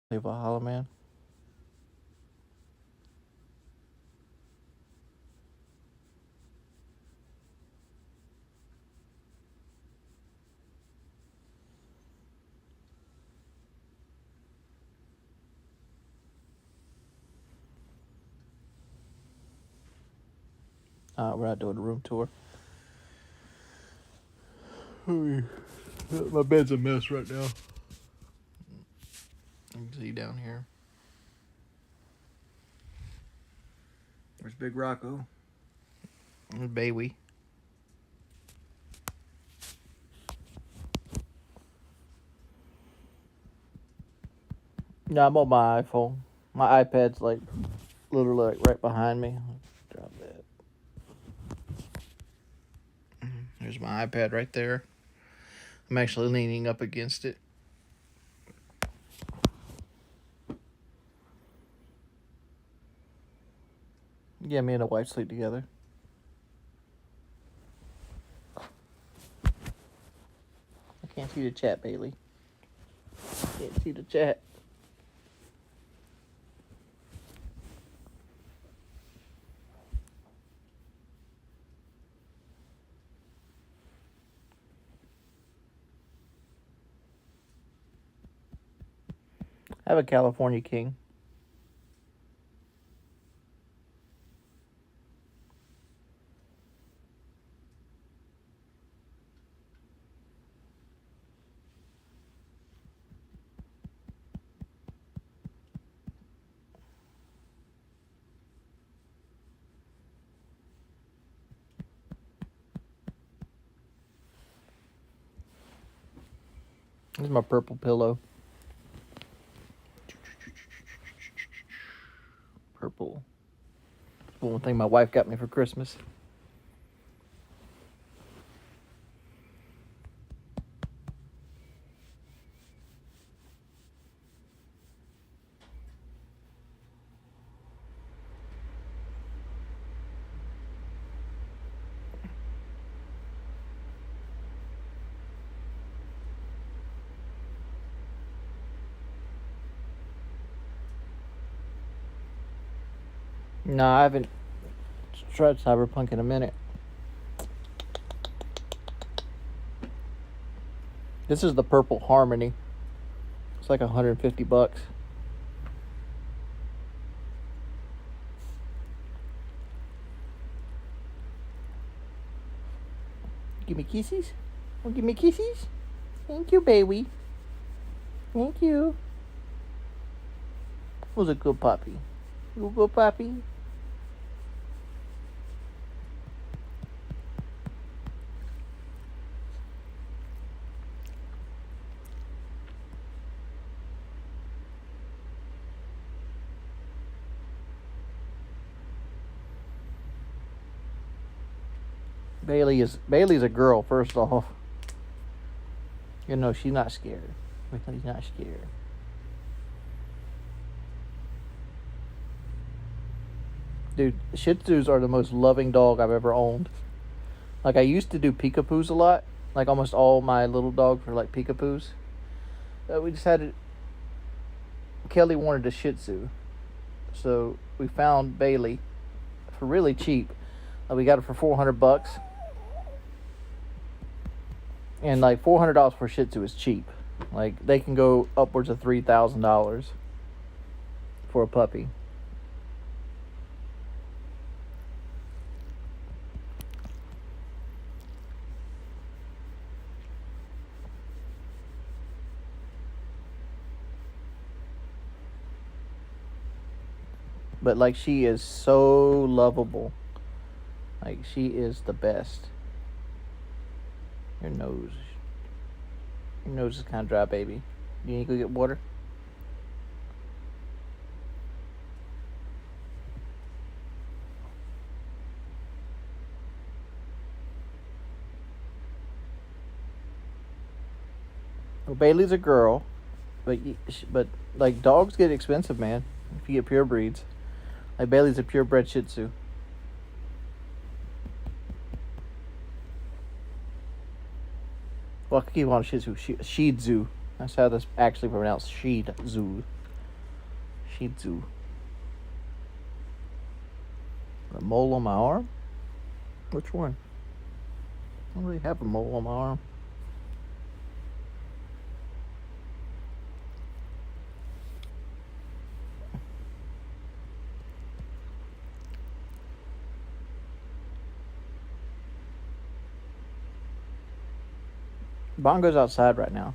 Play Valhalla, man. We're not doing a room tour. My bed's a mess right now. You can see down here. There's Big Rocco. And Baby. No, I'm on my iPhone. My iPad's like literally like right behind me. Drop that. There's my iPad right there. I'm actually leaning up against it. Yeah, me and the wife sleep together. I can't see the chat, Bailey. Can't see the chat. I have a California King. This is my purple pillow. Purple. One thing my wife got me for Christmas. No, I haven't tried Cyberpunk in a minute. This is the Purple Harmony. It's like $150. Give me kisses? Oh, give me kisses? Thank you, baby. Thank you. Who's a good puppy? You a good puppy? Bailey's a girl, first off. You know, she's not scared. Bailey's not scared. Dude, Shih Tzus are the most loving dog I've ever owned. Like, I used to do peekapoos a lot. Like, almost all my little dogs were like peekapoos. We just had it. Kelly wanted a Shih Tzu. So, we found Bailey for really cheap. We got it for $400. And, like, $400 for Shih Tzu is cheap. Like, they can go upwards of $3,000 for a puppy. But, like, she is so lovable. Like, she is the best. Your nose. Your nose is kind of dry, baby. You need to go get water? Well, Bailey's a girl. But like, dogs get expensive, man, if you get pure breeds. Like, Bailey's a purebred Shih Tzu. Well, I keep on Shih Tzu. Shih Tzu. That's how this actually pronounced. Shih Tzu. Shih Tzu. A mole on my arm? Which one? I don't really have a mole on my arm. Bongo's outside right now.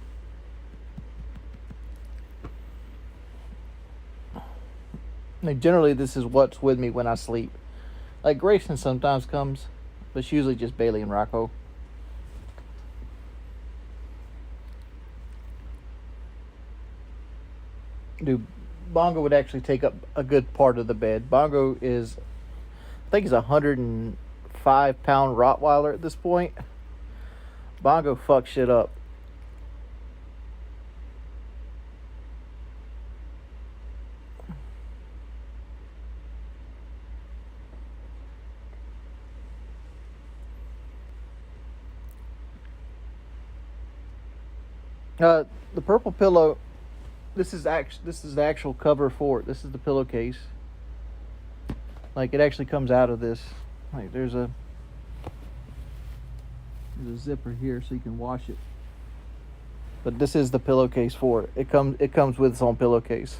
Like, generally, this is what's with me when I sleep. Like, Grayson sometimes comes, but it's usually just Bailey and Rocco. Dude, Bongo would actually take up a good part of the bed. Bongo is, I think he's a 105-pound Rottweiler at this point. Bongo fucks shit up. The purple pillow. This is the actual cover for it. This is the pillowcase. Like, it actually comes out of this. Like, there's a zipper here so you can wash it. But this is the pillowcase for it. It comes with its own pillowcase.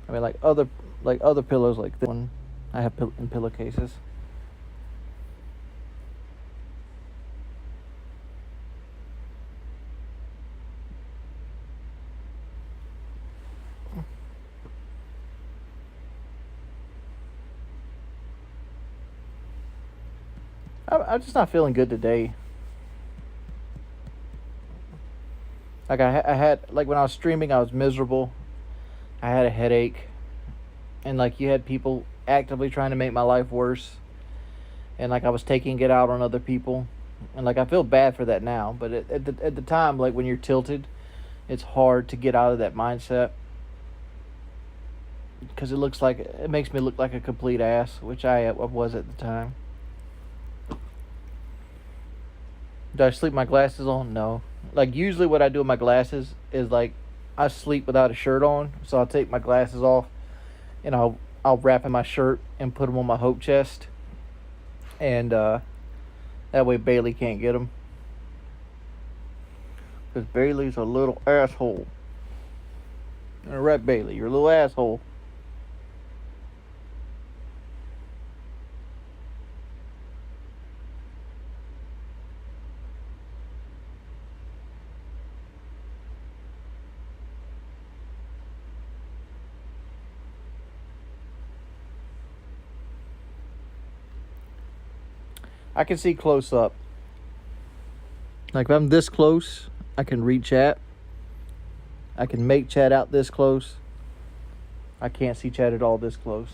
I mean, like other pillows like this one, I have in pillowcases. I'm just not feeling good today. Like, I had, like, when I was streaming, I was miserable. I had a headache. And, like, you had people actively trying to make my life worse. And, like, I was taking it out on other people. And, like, I feel bad for that now. But at the time, like, when you're tilted, it's hard to get out of that mindset. Because it makes me look like a complete ass, which I was at the time. Do I sleep with my glasses on? No. Like, usually what I do with my glasses is, like, I sleep without a shirt on. So I'll take my glasses off and I'll wrap in my shirt and put them on my hope chest. And that way Bailey can't get them. Because Bailey's a little asshole. All right, Bailey, you're a little asshole. I can see close up. Like, if I'm this close, I can read chat. I can make chat out this close. I can't see chat at all this close.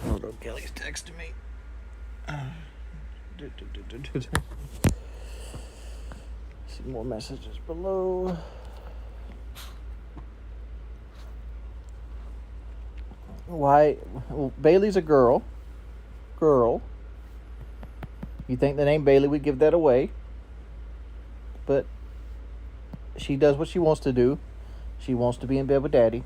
Hold on, Kelly's texting me. Some more messages below. Why? Well, Bailey's a girl. You think the name Bailey would give that away? But she does what she wants to do. She wants to be in bed with Daddy.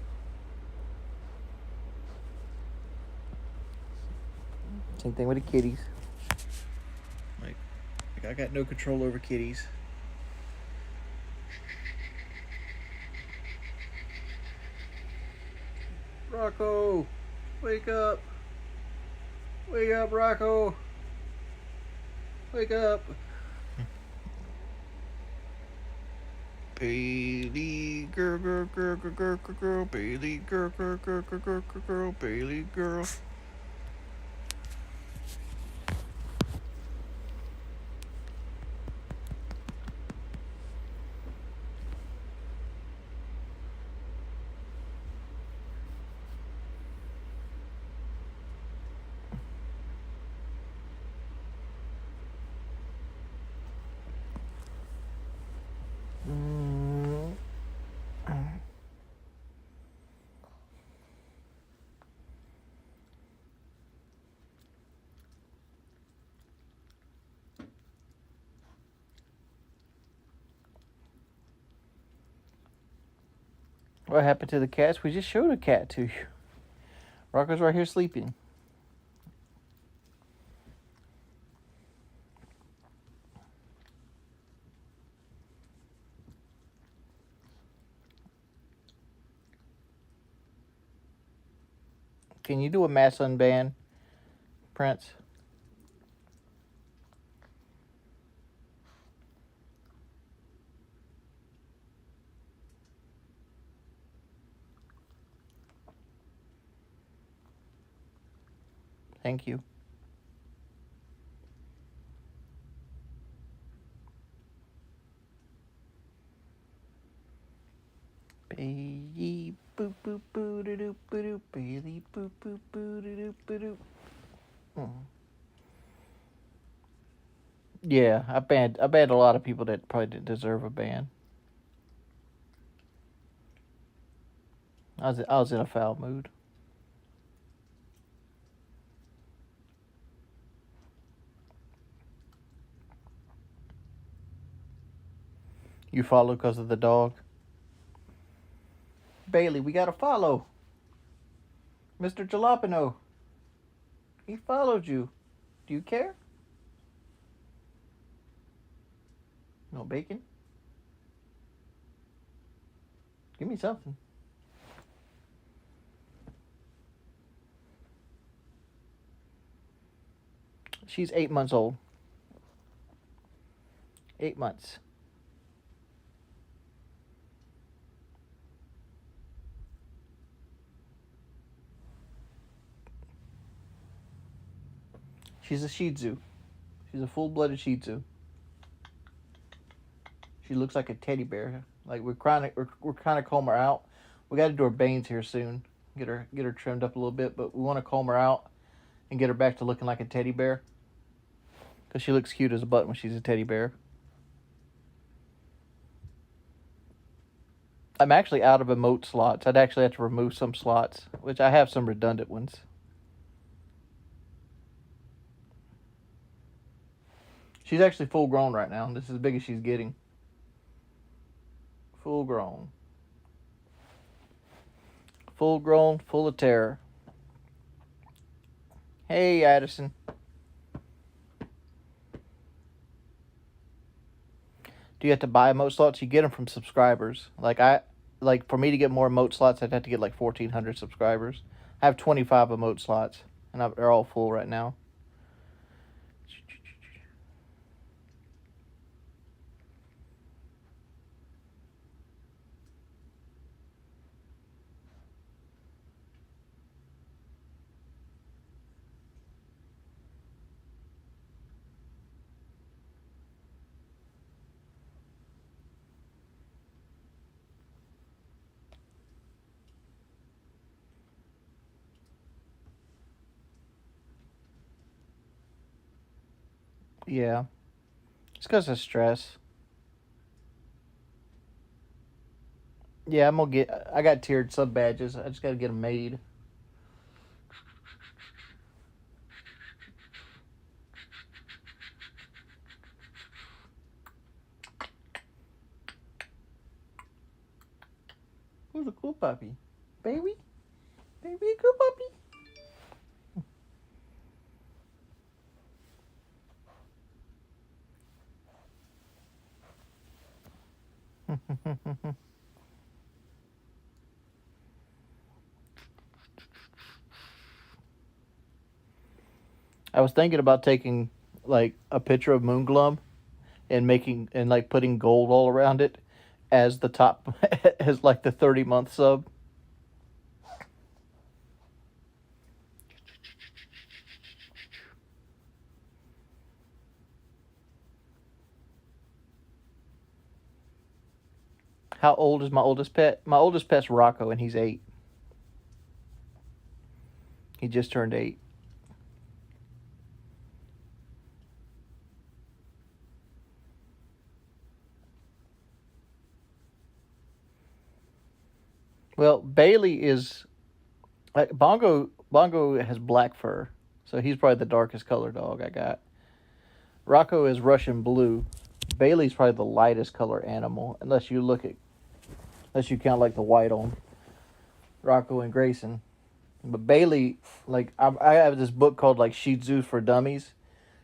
Same thing with the kitties. Like I got no control over kitties. Rocco, wake up. Wake up, Rocco. Wake up. Bailey, girl, Bailey, girl, Bailey, girl. What happened to the cats? We just showed a cat to you. Rocco's right here sleeping. Can you do a mass unban, Prince? Thank you. Baby boop boop boo doo doo boo doo. Baby boop boop boo doo doo boo doo. Yeah, I banned a lot of people that probably didn't deserve a ban. I was in a foul mood. You follow because of the dog. Bailey, we gotta follow. Mr. Jalapeno. He followed you. Do you care? No bacon? Give me something. She's 8 months old. 8 months. She's a Shih Tzu. She's a full-blooded Shih Tzu. She looks like a teddy bear. Like we're kind of comb her out. We got to do her bangs here soon. Get her trimmed up a little bit, but we want to comb her out and get her back to looking like a teddy bear. Because she looks cute as a butt when she's a teddy bear. I'm actually out of emote slots. I'd actually have to remove some slots, which I have some redundant ones. She's actually full grown right now. This is as big as she's getting. Full grown. Full grown, full of terror. Hey, Addison. Do you have to buy emote slots? You get them from subscribers. Like for me to get more emote slots, I'd have to get like 1,400 subscribers. I have 25 emote slots, and they're all full right now. Yeah. It's because of stress. Yeah, I got tiered sub badges. I just got to get them made. Who's a cool puppy? Baby? Baby, a cool puppy? I was thinking about taking like a picture of Moonglum and like putting gold all around it as the top as like the 30-month sub. How old is my oldest pet? My oldest pet's Rocco, and he's 8. He just turned 8. Well, Bailey is Bongo. Bongo has black fur, so he's probably the darkest color dog I got. Rocco is Russian blue. Bailey's probably the lightest color animal, unless you look at unless you count like the white on Rocco and Grayson. But Bailey, like I have this book called like Shih Tzu for Dummies,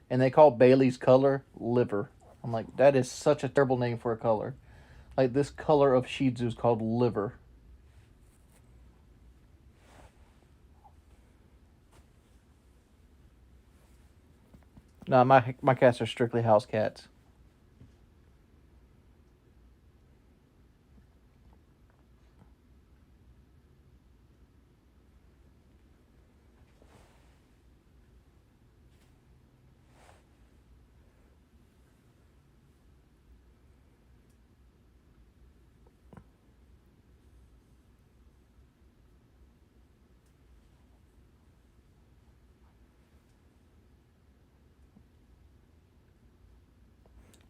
and they call Bailey's color liver. I'm like, that is such a terrible name for a color. Like this color of Shih Tzu is called liver. No, my cats are strictly house cats.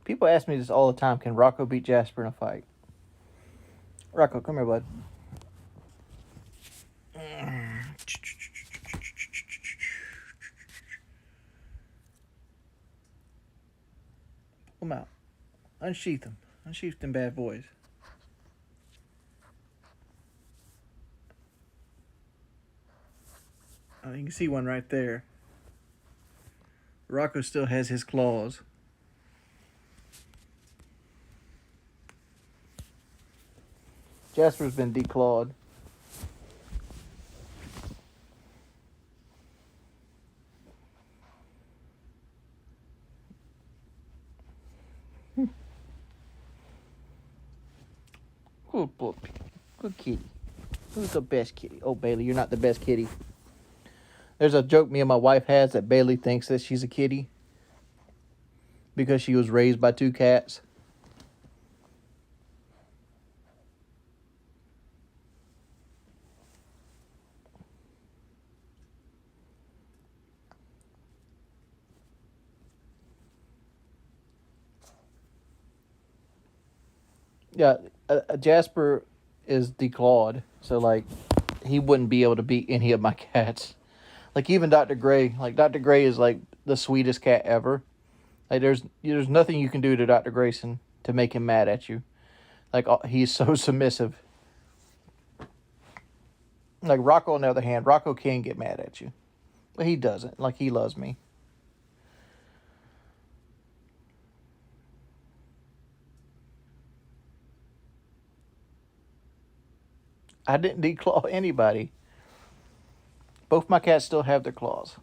People ask me this all the time. Can Rocco beat Jasper in a fight? Rocco, come here, bud. Pull him out. Unsheath him. Unsheath them bad boys. Oh, you can see one right there. Rocco still has his claws. Jasper's been declawed. Good boy. Good kitty. Who's the best kitty? Oh, Bailey, you're not the best kitty. There's a joke me and my wife has that Bailey thinks that she's a kitty because she was raised by 2 cats. Yeah, Jasper is declawed, so like he wouldn't be able to beat any of my cats. Like even Dr. Gray, like Dr. Gray is like the sweetest cat ever. Like there's nothing you can do to Dr. Grayson to make him mad at you. Like he's so submissive. Like Rocco on the other hand, Rocco can get mad at you, but he doesn't. Like he loves me. I didn't declaw anybody. Both my cats still have their claws.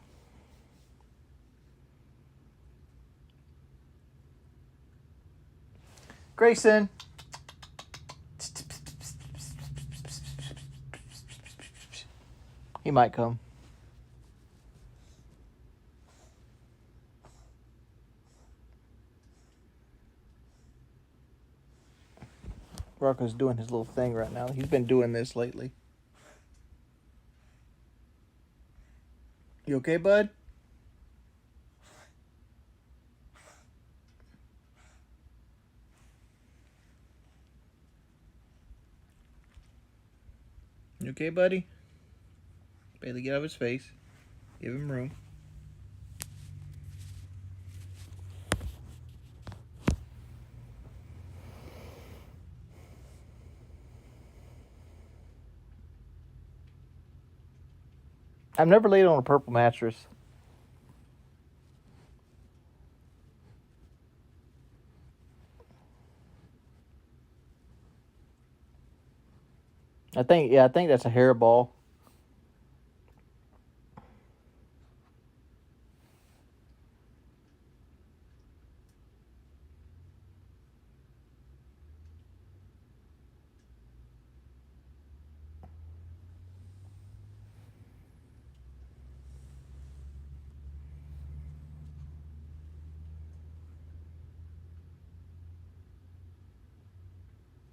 Grayson. He might come. Rocco's doing his little thing right now. He's been doing this lately. You okay, bud? You okay, buddy? Bailey, get out of his face. Give him room. I've never laid on a purple mattress. I think that's a hairball.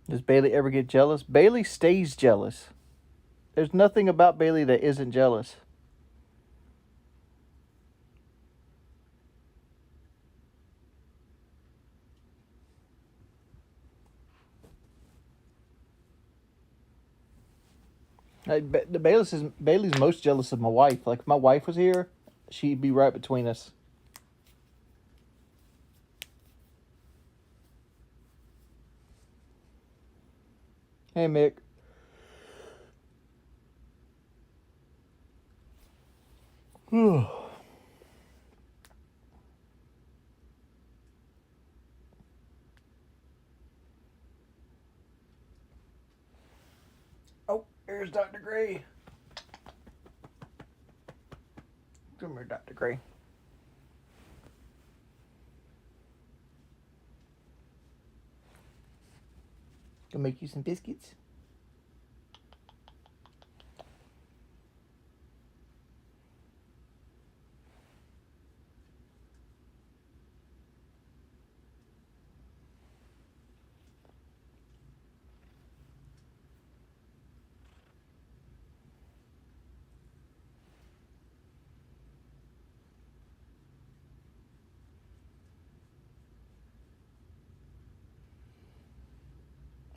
Does Bailey ever get jealous? Bailey stays jealous. There's nothing about Bailey that isn't jealous. Bailey's most jealous of my wife. Like if my wife was here, she'd be right between us. Hey, Mick. Oh, here's Dr. Gray. Come here, Dr. Gray. Gonna make you some biscuits.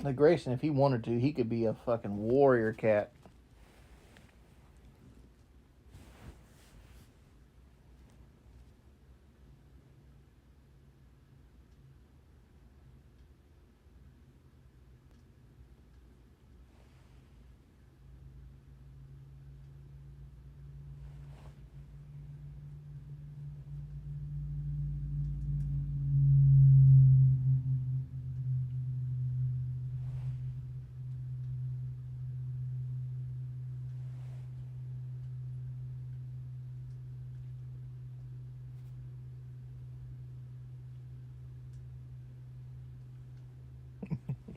Like Grayson, if he wanted to, he could be a fucking warrior cat.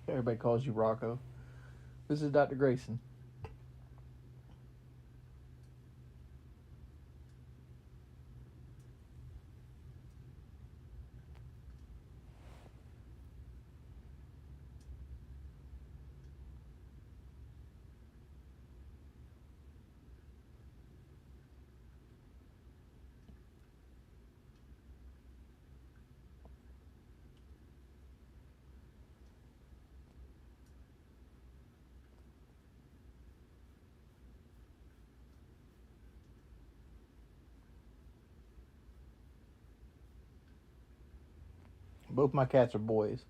Everybody calls you Rocco. This is Dr. Grayson. Both my cats are boys.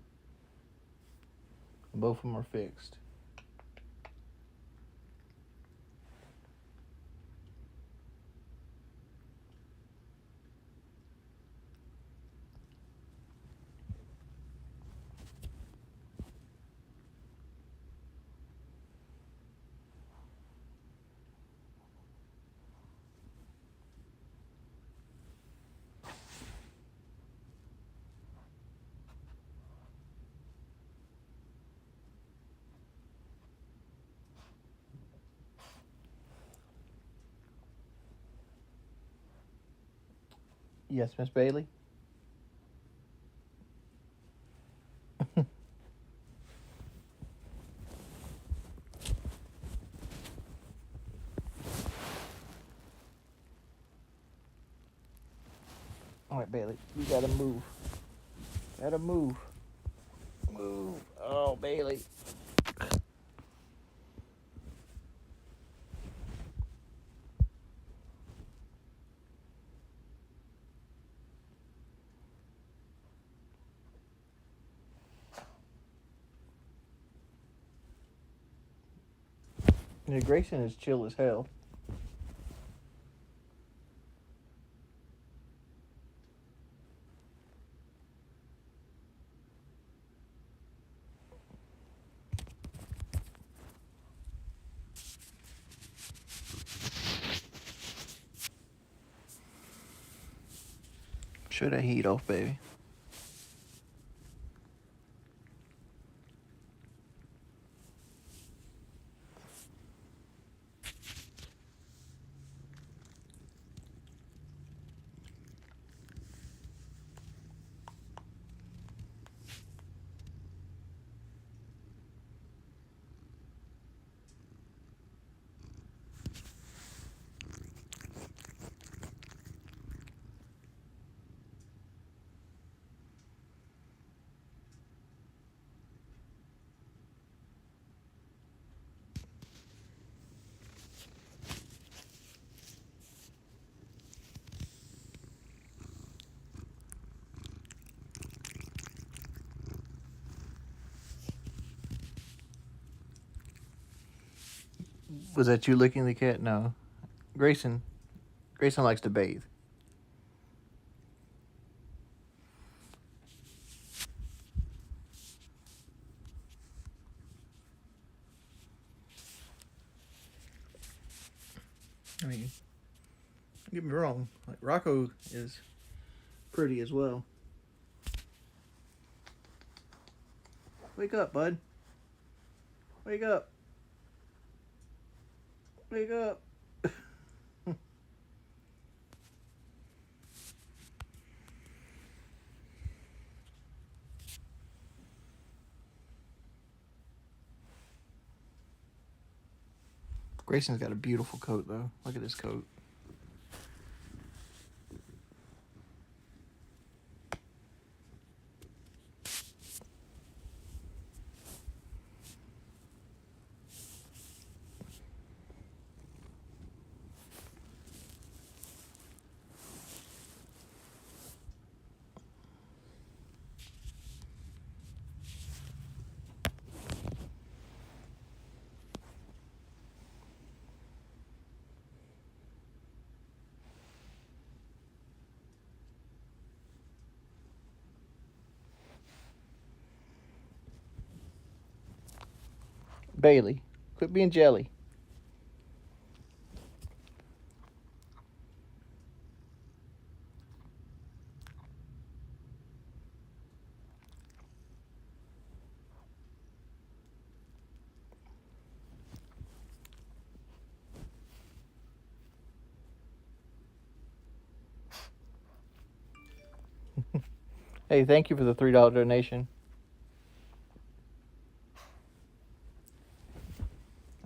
Both of them are fixed. Yes, Miss Bailey? Alright, Bailey, you gotta move. Gotta move. Move. Oh, Bailey. Yeah, Grayson is chill as hell. Shut that heat off, baby. Was that you licking the cat? No. Grayson. Grayson likes to bathe. I mean, don't get me wrong. Like Rocco is pretty as well. Wake up, bud. Wake up. Wake up. Grayson's got a beautiful coat, though. Look at this coat. Bailey, quit being jelly. Hey, thank you for the $3 donation.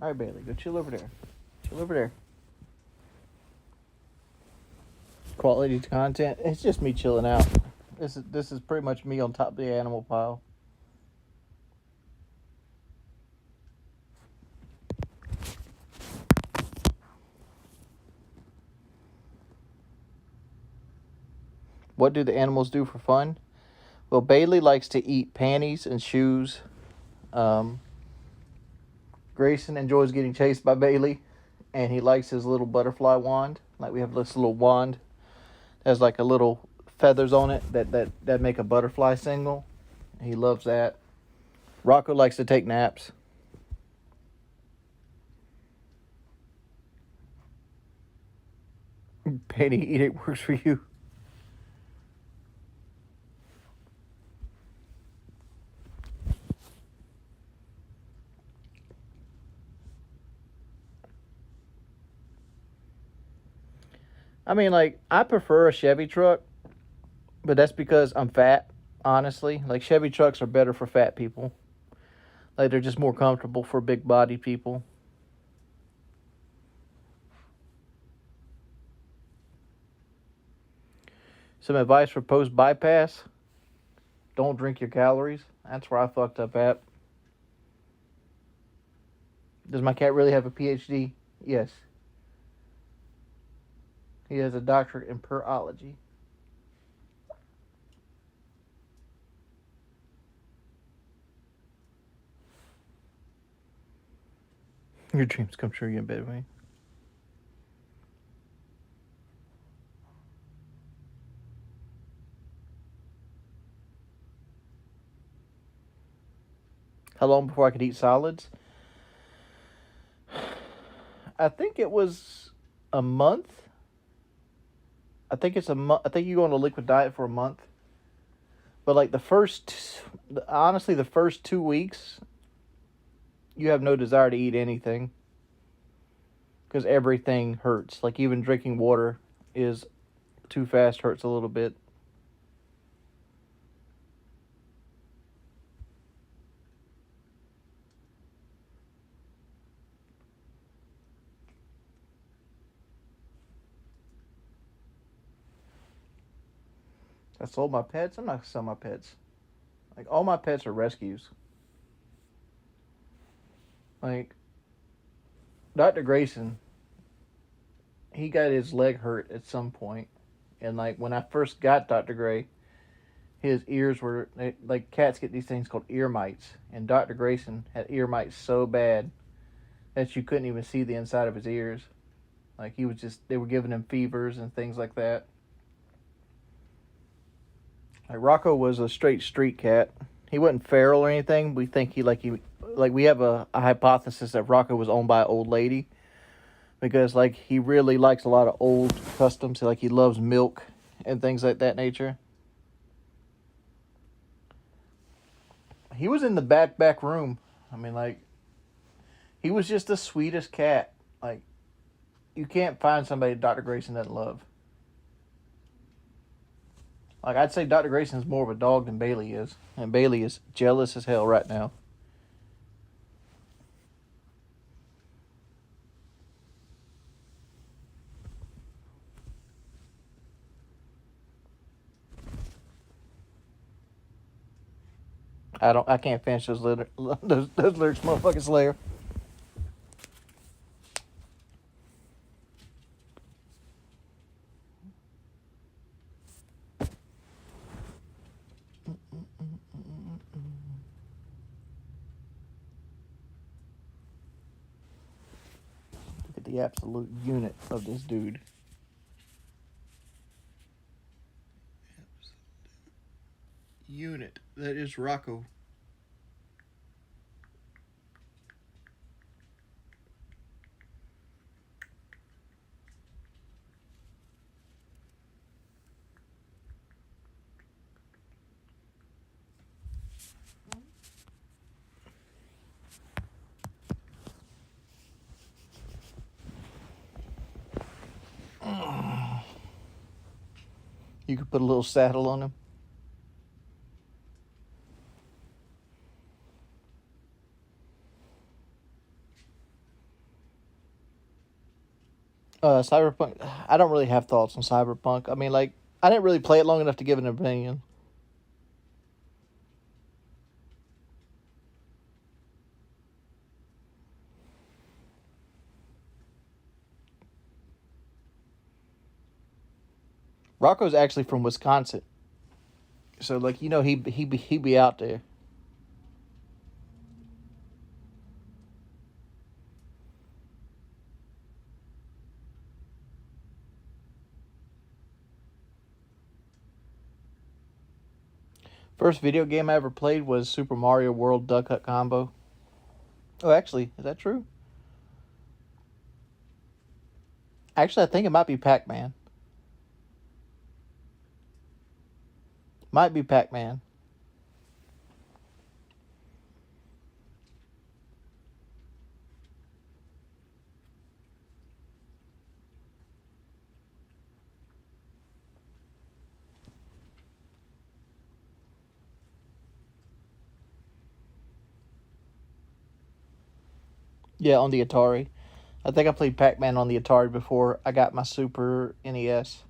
All right, Bailey, go chill over there. Chill over there. Quality content. It's just me chilling out. This is pretty much me on top of the animal pile. What do the animals do for fun? Well, Bailey likes to eat panties and shoes. Grayson enjoys getting chased by Bailey, and he likes his little butterfly wand. Like we have this little wand that has like a little feathers on it that make a butterfly signal. He loves that. Rocco likes to take naps. Penny, eat it works for you. I mean, like, I prefer a Chevy truck, but that's because I'm fat, honestly. Like, Chevy trucks are better for fat people. Like, they're just more comfortable for big-bodied people. Some advice for post-bypass. Don't drink your calories. That's where I fucked up at. Does my cat really have a PhD? Yes. He has a doctorate in purology. Your dreams come true, you in bed with me. How long before I could eat solids? I think it was a month. I think it's a month. I think you go on a liquid diet for a month. But like honestly, the first 2 weeks, you have no desire to eat anything. Because everything hurts. Like even drinking water is too fast, hurts a little bit. I sold my pets. I'm not going to sell my pets. Like all my pets are rescues. Like Dr. Grayson, he got his leg hurt at some point. And like when I first got Dr. Gray, his ears were like cats get these things called ear mites. And Dr. Grayson had ear mites so bad that you couldn't even see the inside of his ears. Like he was just, they were giving him fevers and things like that. Like Rocco was a straight street cat. He wasn't feral or anything. We think we have a hypothesis that Rocco was owned by an old lady because like he really likes a lot of old customs. Like he loves milk and things like that nature. He was in the back room. I mean, like he was just the sweetest cat. Like you can't find somebody Dr. Grayson doesn't love. Like, I'd say Dr. Grayson's more of a dog than Bailey is. And Bailey is jealous as hell right now. I can't finish those lyrics, motherfucking Slayer. Look at the absolute unit of this dude. Unit. That is Rocco. You could put a little saddle on him. Cyberpunk. I don't really have thoughts on Cyberpunk. I mean, like, I didn't really play it long enough to give an opinion. Rocco's actually from Wisconsin, so like he be out there. First video game I ever played was Super Mario World Duck Hunt Combo. Oh, actually, is that true? Actually, I think it might be Pac-Man. Might be Pac-Man. Yeah, on the Atari. I think I played Pac-Man on the Atari before I got my Super NES.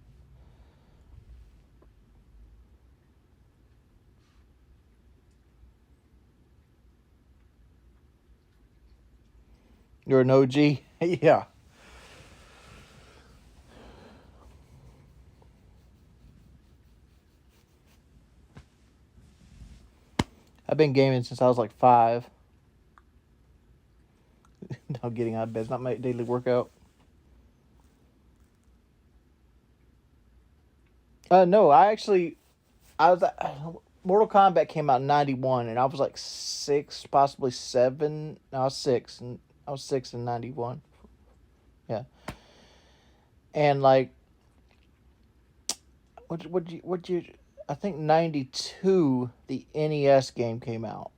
You're an OG? Yeah. I've been gaming since I was like 5. Now getting out of bed is not my daily workout. No, I was Mortal Kombat came out in 91 and I was like 6, possibly 7. No, I was 6 and I was 6 in 91. Yeah. And like what you I think 92 the NES game came out.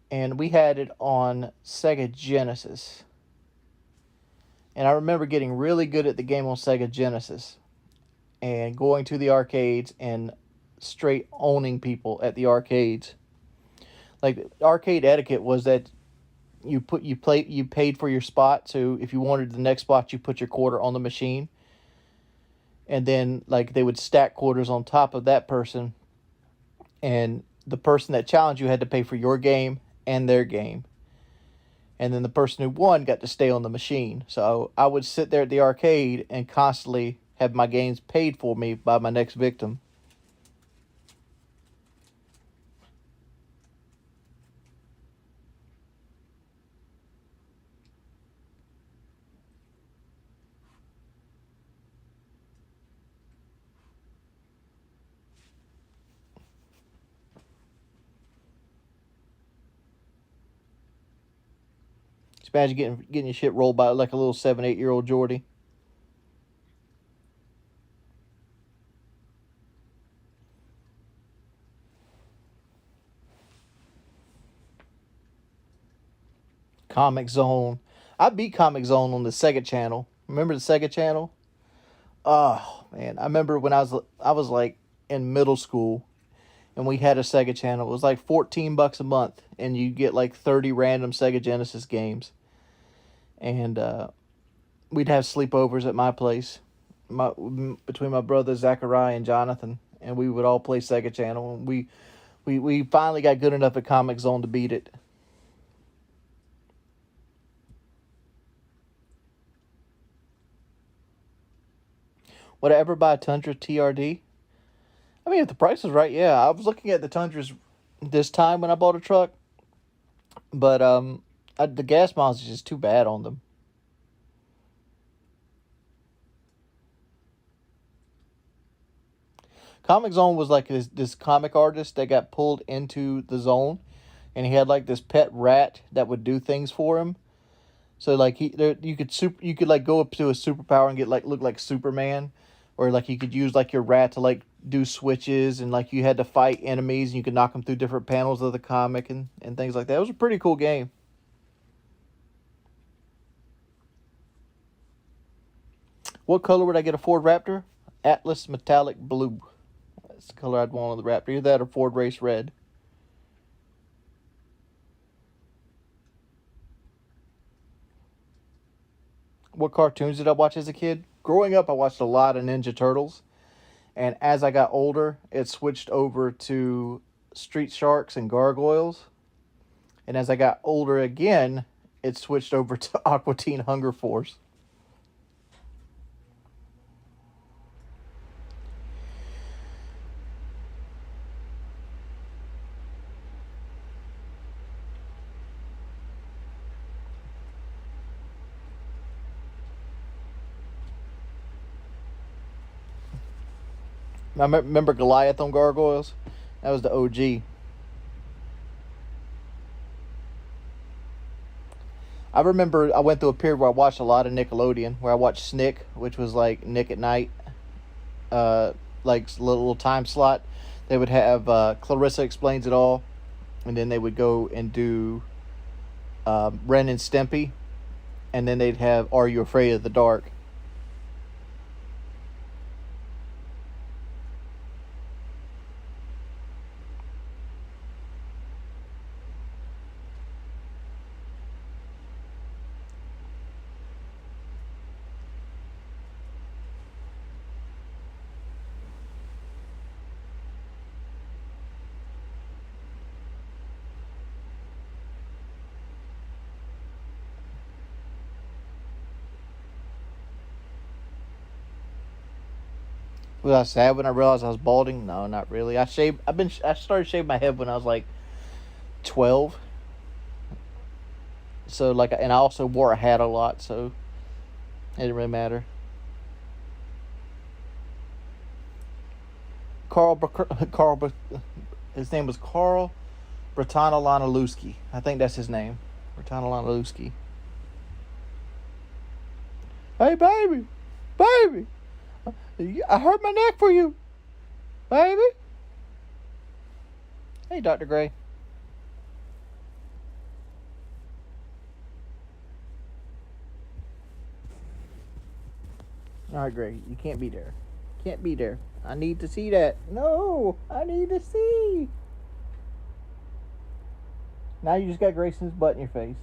And we had it on Sega Genesis. And I remember getting really good at the game on Sega Genesis and going to the arcades and straight owning people at the arcades. Like arcade etiquette was that you paid for your spot, so if you wanted the next spot you put your quarter on the machine. And then like they would stack quarters on top of that person, and the person that challenged you had to pay for your game and their game. And then the person who won got to stay on the machine. So I would sit there at the arcade and constantly have my games paid for me by my next victim. Just imagine getting your shit rolled by like a little 7, 8 year old Jordy. Comic Zone. I beat Comic Zone on the Sega channel. Remember the Sega channel? Oh man, I remember when I was like in middle school, and we had a Sega channel. It was like $14 a month, and you get like 30 random Sega Genesis games. And we'd have sleepovers at my place, between my brothers Zachariah and Jonathan, and we would all play Sega Channel. And we finally got good enough at Comic Zone to beat it. Would I ever buy a Tundra TRD? I mean, if the price is right, yeah. I was looking at the Tundras this time when I bought a truck, but the gas mileage is just too bad on them. Comic Zone was like this comic artist that got pulled into the zone, and he had like this pet rat that would do things for him. So like you could like go up to a superpower and get like look like Superman, or like you could use like your rat to like do switches, and like you had to fight enemies and you could knock them through different panels of the comic and things like that. It was a pretty cool game. What color would I get a Ford Raptor? Atlas Metallic Blue. That's the color I'd want on the Raptor. Either that or Ford Race Red. What cartoons did I watch as a kid? Growing up, I watched a lot of Ninja Turtles. And as I got older, it switched over to Street Sharks and Gargoyles. And as I got older again, it switched over to Aqua Teen Hunger Force. I remember Goliath on Gargoyles. That was the OG. I remember I went through a period where I watched a lot of Nickelodeon, where I watched Snick, which was like Nick at Night, like little time slot. They would have Clarissa Explains It All, and then they would go and do Ren and Stimpy, and then they'd have Are You Afraid of the Dark? Was I sad when I realized I was balding? No, not really. I started shaving my head when I was like 12. So like, and I also wore a hat a lot, so it didn't really matter. Carl, his name was Carl Bertana Lanalewski. I think that's his name. Bertana Lanalewski. Hey, baby. Baby. I hurt my neck for you. Baby. Hey, Dr. Gray. All right, Gray. You can't be there. Can't be there. I need to see that. No, I need to see. Now you just got Grayson's butt in your face.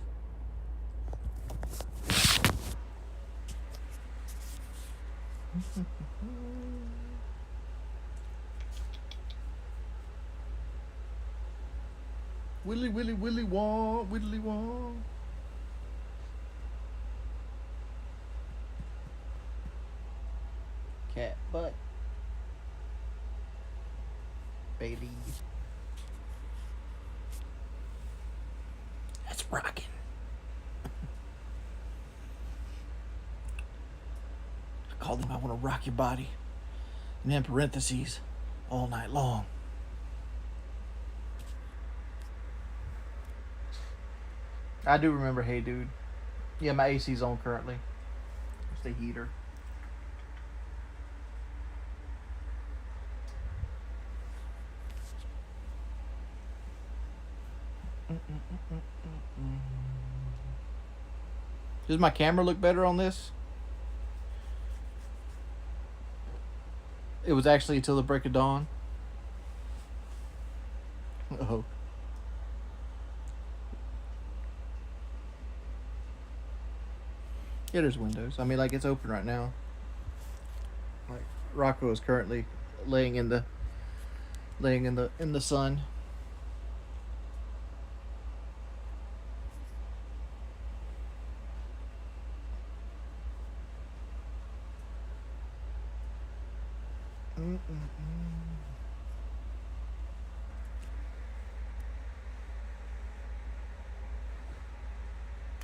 Willy, willy, willy, wah, willy, wah. Cat butt. Baby. That's rocking. I called him, I want to rock your body. And then parentheses, all night long. I do remember Hey Dude. Yeah, my AC's on currently. It's the heater. Does my camera look better on this? It was actually until the break of dawn. Oh. Yeah, there's windows. I mean, like, it's open right now. Like, Rocco is currently laying in the sun.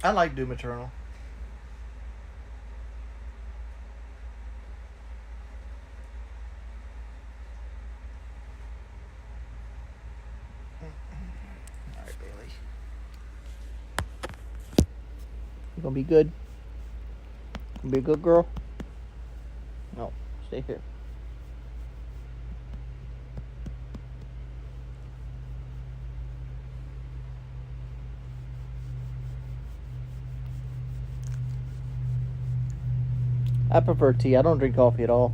I like Doom Eternal. All right, Bailey. You gonna be good? Be a good girl? No, stay here. I prefer tea. I don't drink coffee at all.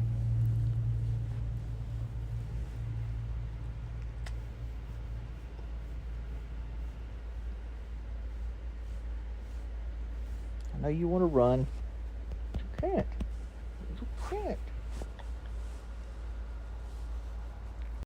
I know you want to run. But you can't. You can't.